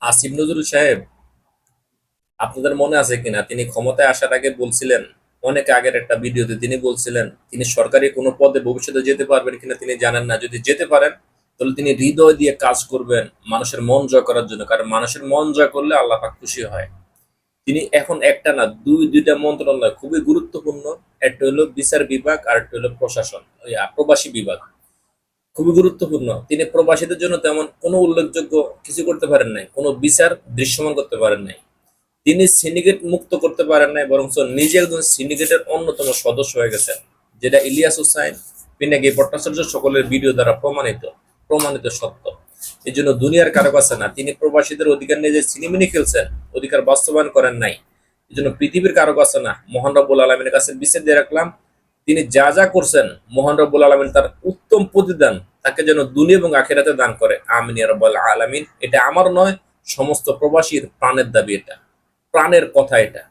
আসিফ নজরুল সাহেব, আপনাদের মনে আছে কিনা তিনি ক্ষমতায় আসার আগে বলছিলেন, অনেক আগের একটা ভিডিওতে তিনি বলছিলেন তিনি সরকারি কোনো পদে ভবিষ্যতে যেতে পারবেন কিনা তিনি জানেন না, যদি যেতে পারেন তাহলে তিনি হৃদয় দিয়ে কাজ করবেন মানুষের মন জয় করার জন্য, কারণ মানুষের মন জয় করলে আল্লাহ পাক খুশি হয়। তিনি এখন একটা না দুইটা মন্ত্রণালয় খুবই গুরুত্বপূর্ণ, একটা হলো বিচার বিভাগ আর একটা হলো প্রশাসন, ওই প্রবাসী বিভাগ, খুবই গুরুত্বপূর্ণ। তিনি প্রবাসীদের জন্য তেমন কোনো উল্লেখযোগ্য কিছু করতে পারেন নাই, কোনো বিচার দৃশ্যমান করতে পারেন নাই। তিনি সিন্ডিকেট মুক্ত করতে পারেন নাই, বরং নিজে একজন সিন্ডিকেটের অন্যতম সদস্য হয়ে গেছেন, যেটা ইলিয়াস হুসাইন, পিনাকি ভট্টাচার্য সকলের ভিডিও দ্বারা প্রমাণিত প্রমাণিত সত্য। এই জন্য দুনিয়ার কারো কাছে না, তিনি প্রবাসীদের অধিকার নিয়ে যে সিনেমিনি খেলছেন, অধিকার বাস্তবায়ন করেন নাই। এই জন্য পৃথিবীর কারো কাছে না, মহান রব্বুল আলমিনের কাছে বিচার দিয়ে রাখলাম, তিনি যা যা করছেন মহান রব্বুল আলমিন তার উত্তম প্রতিদান তাকে যেন দুনিয়া এবং আখেরাতে দান করে, আমিন ইয়া রাব্বাল আলামিন। এটা আমার নয়, সমস্ত প্রবাসীর প্রাণের দাবি, এটা প্রাণের কথা এটা।